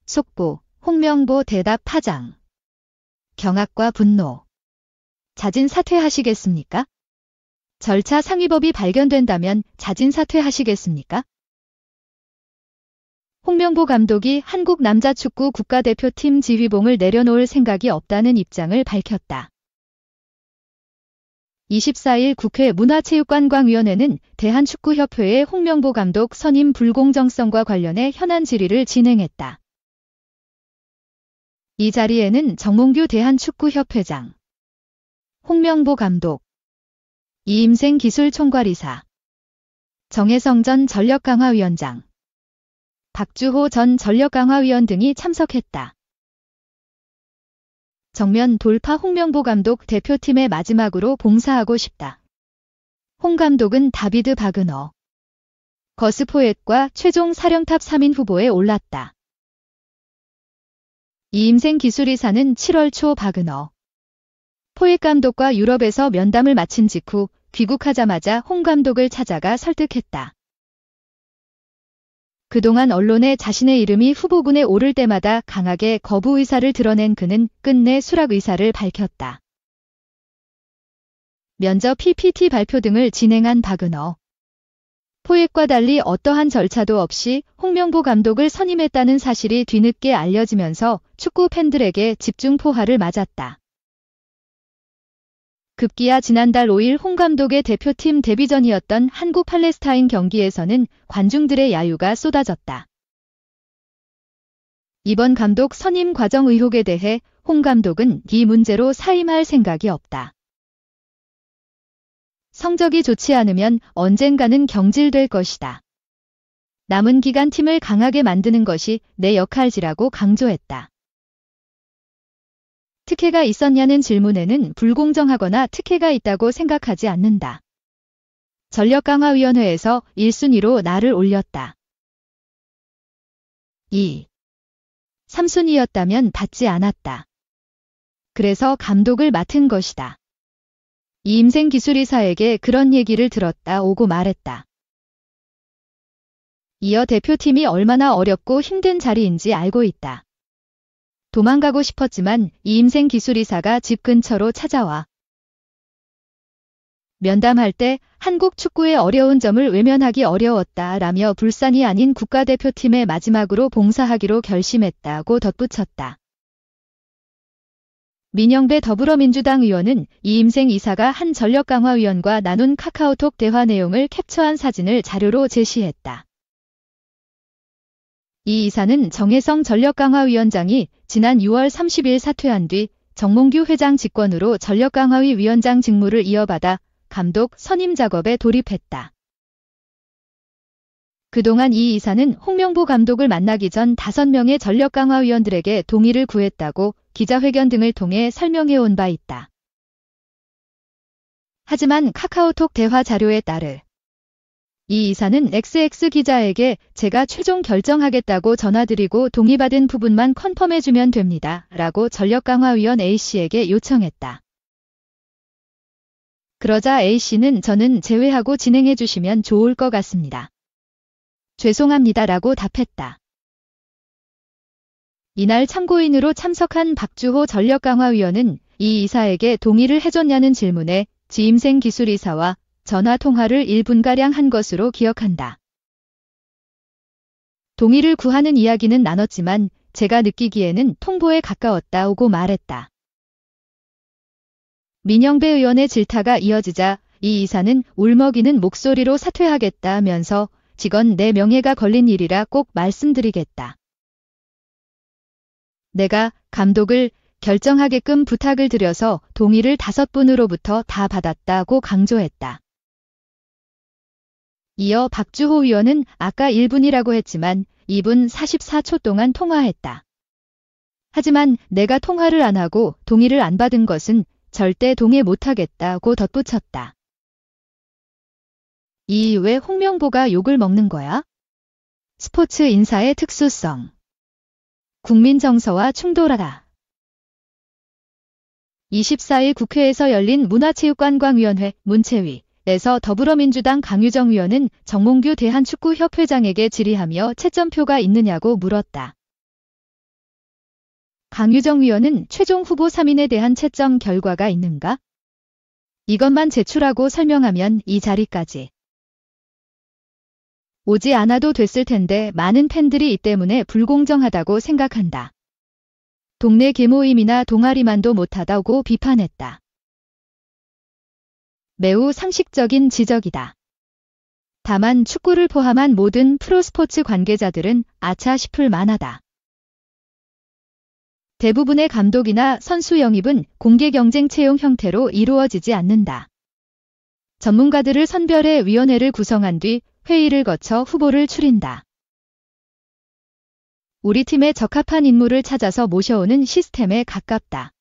속보, 홍명보 대답 파장. 경악과 분노. 자진 사퇴하시겠습니까? 절차 상위법이 발견된다면 자진 사퇴하시겠습니까? 홍명보 감독이 한국 남자축구 국가대표팀 지휘봉을 내려놓을 생각이 없다는 입장을 밝혔다. 24일 국회 문화체육관광위원회는 대한축구협회의 홍명보 감독 선임 불공정성과 관련해 현안 질의를 진행했다. 이 자리에는 정몽규 대한축구협회장, 홍명보 감독, 이임생 기술총괄이사, 정혜성 전 전력강화위원장, 박주호 전 전력강화위원 등이 참석했다. 정면 돌파 홍명보 감독 대표팀에 마지막으로 봉사하고 싶다. 홍 감독은 다비드 바그너, 거스 포엣과 최종 사령탑 3인 후보에 올랐다. 이임생 기술이사는 7월 초 바그너, 포엣 감독과 유럽에서 면담을 마친 직후 귀국하자마자 홍 감독을 찾아가 설득했다. 그동안 언론에 자신의 이름이 후보군에 오를 때마다 강하게 거부 의사를 드러낸 그는 끝내 수락 의사를 밝혔다. 면접 PPT 발표 등을 진행한 바그너. 포엣과 달리 어떠한 절차도 없이 홍명보 감독을 선임했다는 사실이 뒤늦게 알려지면서 축구 팬들에게 집중 포화를 맞았다. 급기야 지난달 5일 홍 감독의 대표팀 데뷔전이었던 한국 팔레스타인 경기에서는 관중들의 야유가 쏟아졌다. 이번 감독 선임 과정 의혹에 대해 홍 감독은 이 문제로 사임할 생각이 없다. 성적이 좋지 않으면 언젠가는 경질될 것이다. 남은 기간 팀을 강하게 만드는 것이 내 역할이라고 강조했다. 특혜가 있었냐는 질문에는 불공정하거나 특혜가 있다고 생각하지 않는다. 전력강화위원회에서 1순위로 나를 올렸다. 2. 3순위였다면 받지 않았다. 그래서 감독을 맡은 것이다. 이임생 기술이사에게 그런 얘기를 들었다 오고 말했다. 이어 대표팀이 얼마나 어렵고 힘든 자리인지 알고 있다. 도망가고 싶었지만 이임생 기술이사가 집 근처로 찾아와 면담할 때 한국 축구의 어려운 점을 외면하기 어려웠다라며 불산이 아닌 국가대표팀에 마지막으로 봉사하기로 결심했다고 덧붙였다. 민영배 더불어민주당 의원은 이임생 이사가 한 전력강화위원과 나눈 카카오톡 대화 내용을 캡처한 사진을 자료로 제시했다. 이 이사는 정혜성 전력강화위원장이 지난 6월 30일 사퇴한 뒤 정몽규 회장 직권으로 전력강화위 위원장 직무를 이어받아 감독 선임 작업에 돌입했다. 그동안 이 이사는 홍명보 감독을 만나기 전 5명의 전력강화위원들에게 동의를 구했다고 기자회견 등을 통해 설명해온 바 있다. 하지만 카카오톡 대화 자료에 따르 이 이사는 XX 기자에게 제가 최종 결정하겠다고 전화드리고 동의받은 부분만 컨펌해주면 됩니다. 라고 전력강화위원 A씨에게 요청했다. 그러자 A씨는 저는 제외하고 진행해주시면 좋을 것 같습니다. 죄송합니다. 라고 답했다. 이날 참고인으로 참석한 박주호 전력강화위원은 이 이사에게 동의를 해줬냐는 질문에 지임생 기술이사와 전화 통화를 1분가량 한 것으로 기억한다. 동의를 구하는 이야기는 나눴지만 제가 느끼기에는 통보에 가까웠다고 말했다. 민영배 의원의 질타가 이어지자 이 이사는 울먹이는 목소리로 사퇴하겠다면서 직원 내 명예가 걸린 일이라 꼭 말씀드리겠다. 내가 감독을 결정하게끔 부탁을 드려서 동의를 5분으로부터 다 받았다고 강조했다. 이어 박주호 의원은 아까 1분이라고 했지만 2분 44초 동안 통화했다. 하지만 내가 통화를 안 하고 동의를 안 받은 것은 절대 동의 못하겠다고 덧붙였다. 이 왜 홍명보가 욕을 먹는 거야? 스포츠 인사의 특수성. 국민 정서와 충돌하다. 24일 국회에서 열린 문화체육관광위원회 문체위에서 더불어민주당 강유정 의원은 정몽규 대한축구협회장에게 질의하며 채점표가 있느냐고 물었다. 강유정 위원은 최종 후보 3인에 대한 채점 결과가 있는가? 이것만 제출하고 설명하면 이 자리까지 오지 않아도 됐을 텐데 많은 팬들이 이 때문에 불공정하다고 생각한다. 동네 계모임이나 동아리만도 못하다고 비판했다. 매우 상식적인 지적이다. 다만 축구를 포함한 모든 프로스포츠 관계자들은 아차 싶을 만하다. 대부분의 감독이나 선수 영입은 공개 경쟁 채용 형태로 이루어지지 않는다. 전문가들을 선별해 위원회를 구성한 뒤 회의를 거쳐 후보를 추린다. 우리 팀에 적합한 인물을 찾아서 모셔오는 시스템에 가깝다.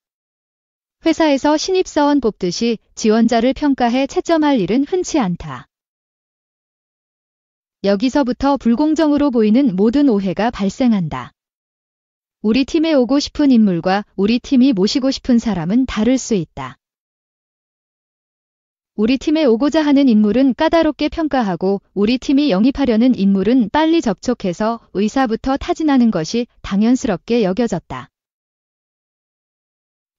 회사에서 신입사원 뽑듯이 지원자를 평가해 채점할 일은 흔치 않다. 여기서부터 불공정으로 보이는 모든 오해가 발생한다. 우리 팀에 오고 싶은 인물과 우리 팀이 모시고 싶은 사람은 다를 수 있다. 우리 팀에 오고자 하는 인물은 까다롭게 평가하고 우리 팀이 영입하려는 인물은 빨리 접촉해서 의사부터 타진하는 것이 당연스럽게 여겨졌다.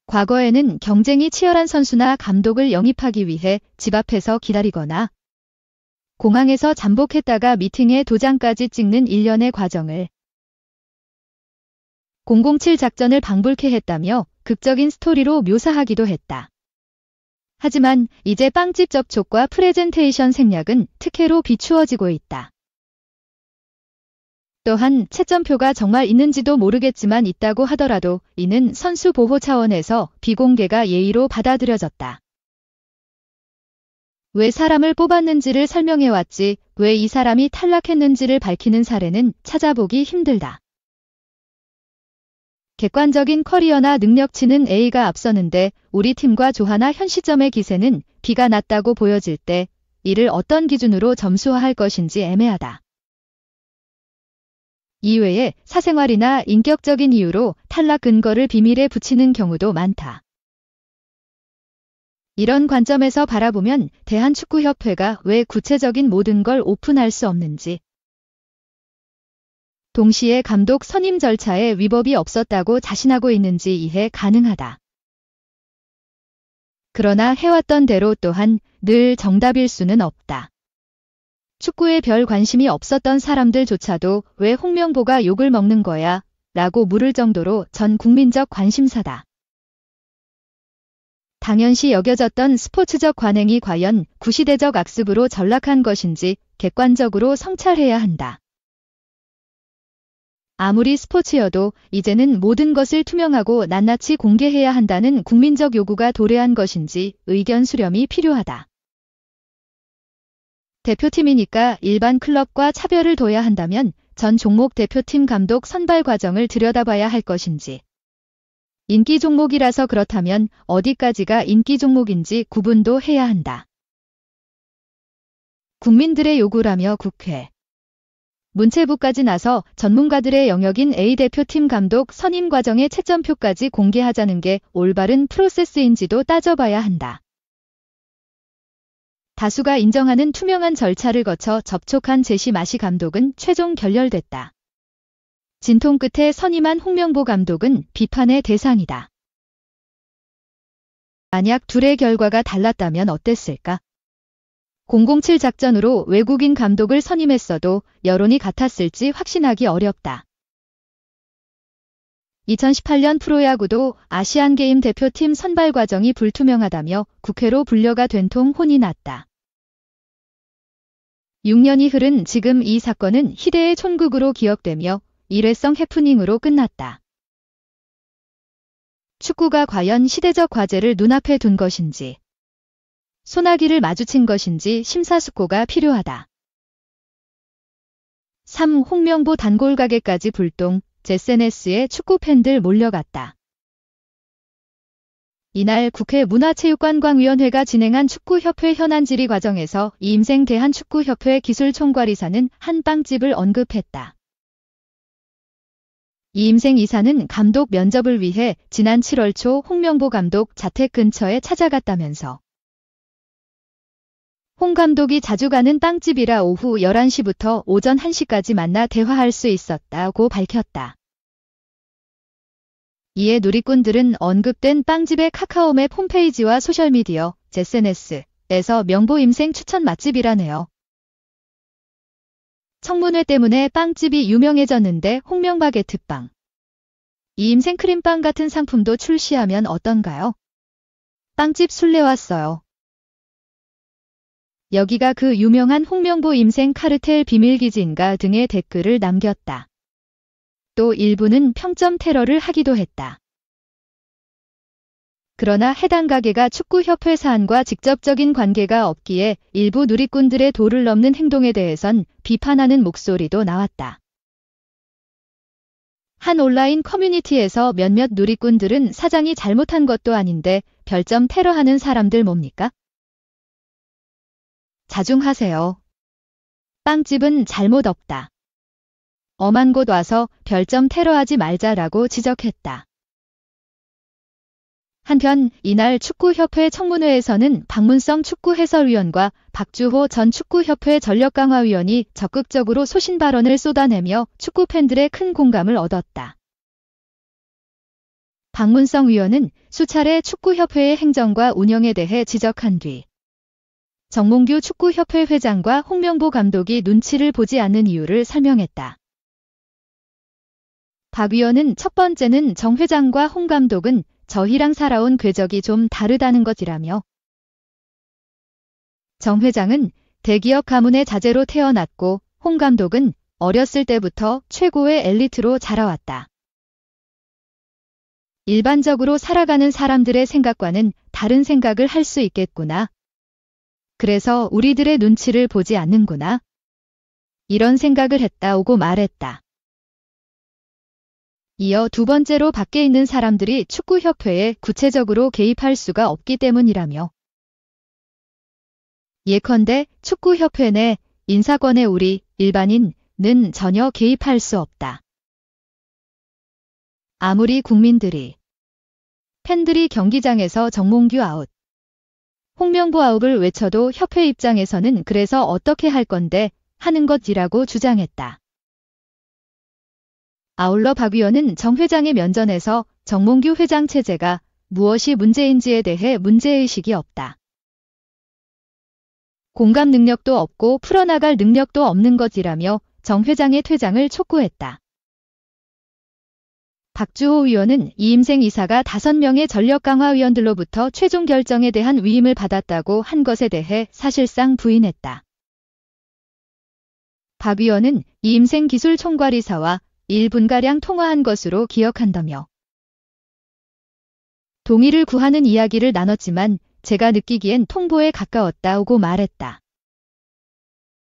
과거에는 경쟁이 치열한 선수나 감독을 영입하기 위해 집 앞에서 기다리거나 공항에서 잠복했다가 미팅에 도장까지 찍는 일련의 과정을 007 작전을 방불케 했다며 극적인 스토리로 묘사하기도 했다. 하지만 이제 빵집 접촉과 프레젠테이션 생략은 특혜로 비추어지고 있다. 또한 채점표가 정말 있는지도 모르겠지만 있다고 하더라도 이는 선수 보호 차원에서 비공개가 예의로 받아들여졌다. 왜 사람을 뽑았는지를 설명해왔지 왜 이 사람이 탈락했는지를 밝히는 사례는 찾아보기 힘들다. 객관적인 커리어나 능력치는 A가 앞서는데 우리 팀과 조하나 현 시점의 기세는 B가 낫다고 보여질 때 이를 어떤 기준으로 점수화할 것인지 애매하다. 이외에 사생활이나 인격적인 이유로 탈락 근거를 비밀에 붙이는 경우도 많다. 이런 관점에서 바라보면 대한축구협회가 왜 구체적인 모든 걸 오픈할 수 없는지, 동시에 감독 선임 절차에 위법이 없었다고 자신하고 있는지 이해 가능하다. 그러나 해왔던 대로 또한 늘 정답일 수는 없다. 축구에 별 관심이 없었던 사람들조차도 왜 홍명보가 욕을 먹는 거야? 라고 물을 정도로 전 국민적 관심사다. 당연시 여겨졌던 스포츠적 관행이 과연 구시대적 악습으로 전락한 것인지 객관적으로 성찰해야 한다. 아무리 스포츠여도 이제는 모든 것을 투명하고 낱낱이 공개해야 한다는 국민적 요구가 도래한 것인지 의견 수렴이 필요하다. 대표팀이니까 일반 클럽과 차별을 둬야 한다면 전 종목 대표팀 감독 선발 과정을 들여다봐야 할 것인지, 인기 종목이라서 그렇다면 어디까지가 인기 종목인지 구분도 해야 한다. 국민들의 요구라며 국회, 문체부까지 나서 전문가들의 영역인 A 대표팀 감독 선임 과정의 채점표까지 공개하자는 게 올바른 프로세스인지도 따져봐야 한다. 다수가 인정하는 투명한 절차를 거쳐 접촉한 제시 마시 감독은 최종 결렬됐다. 진통 끝에 선임한 홍명보 감독은 비판의 대상이다. 만약 둘의 결과가 달랐다면 어땠을까? 007 작전으로 외국인 감독을 선임했어도 여론이 같았을지 확신하기 어렵다. 2018년 프로야구도 아시안게임 대표팀 선발 과정이 불투명하다며 국회로 분려가 된 통 혼이 났다. 6년이 흐른 지금 이 사건은 희대의 촌극으로 기억되며 일회성 해프닝으로 끝났다. 축구가 과연 시대적 과제를 눈앞에 둔 것인지, 소나기를 마주친 것인지 심사숙고가 필요하다. 3. 홍명보 단골 가게까지 불똥, SNS에 축구 팬들 몰려갔다. 이날 국회 문화체육관광위원회가 진행한 축구협회 현안 질의 과정에서 이임생 대한축구협회 기술총괄이사는 한 빵집을 언급했다. 이임생 이사는 감독 면접을 위해 지난 7월 초 홍명보 감독 자택 근처에 찾아갔다면서 홍 감독이 자주 가는 빵집이라 오후 11시부터 오전 1시까지 만나 대화할 수 있었다고 밝혔다. 이에 누리꾼들은 언급된 빵집의 카카오맵 홈페이지와 소셜미디어, SNS에서 명보 임생 추천 맛집이라네요. 청문회 때문에 빵집이 유명해졌는데 홍명바게트빵. 이 임생 크림빵 같은 상품도 출시하면 어떤가요? 빵집 술래 왔어요. 여기가 그 유명한 홍명보 임생 카르텔 비밀기지인가 등의 댓글을 남겼다. 또 일부는 평점 테러를 하기도 했다. 그러나 해당 가게가 축구협회 사안과 직접적인 관계가 없기에 일부 누리꾼들의 도를 넘는 행동에 대해선 비판하는 목소리도 나왔다. 한 온라인 커뮤니티에서 몇몇 누리꾼들은 사장이 잘못한 것도 아닌데 별점 테러하는 사람들 뭡니까? 자중하세요. 빵집은 잘못 없다. 엄한 곳 와서 별점 테러하지 말자라고 지적했다. 한편 이날 축구협회 청문회에서는 박문성 축구해설위원과 박주호 전 축구협회 전력강화위원이 적극적으로 소신 발언을 쏟아내며 축구팬들의 큰 공감을 얻었다. 박문성 위원은 수차례 축구협회의 행정과 운영에 대해 지적한 뒤 정몽규 축구협회 회장과 홍명보 감독이 눈치를 보지 않는 이유를 설명했다. 박 위원은 첫 번째는 정 회장과 홍 감독은 저희랑 살아온 궤적이 좀 다르다는 것이라며 정 회장은 대기업 가문의 자제로 태어났고 홍 감독은 어렸을 때부터 최고의 엘리트로 자라왔다. 일반적으로 살아가는 사람들의 생각과는 다른 생각을 할 수 있겠구나. 그래서 우리들의 눈치를 보지 않는구나. 이런 생각을 했다고 말했다. 이어 두 번째로 밖에 있는 사람들이 축구협회에 구체적으로 개입할 수가 없기 때문이라며 예컨대 축구협회 내 인사권에 우리 일반인은 전혀 개입할 수 없다. 아무리 국민들이 팬들이 경기장에서 정몽규 아웃, 홍명보 아웃을 외쳐도 협회 입장에서는 그래서 어떻게 할 건데 하는 것이라고 주장했다. 아울러 박 위원은 정 회장의 면전에서 정몽규 회장 체제가 무엇이 문제인지에 대해 문제의식이 없다. 공감 능력도 없고 풀어나갈 능력도 없는 것이라며 정 회장의 퇴장을 촉구했다. 박주호 위원은 이임생 이사가 5명의 전력강화위원들로부터 최종 결정에 대한 위임을 받았다고 한 것에 대해 사실상 부인했다. 박 위원은 이임생 기술총괄이사와 1분가량 통화한 것으로 기억한다며 동의를 구하는 이야기를 나눴지만 제가 느끼기엔 통보에 가까웠다고 말했다.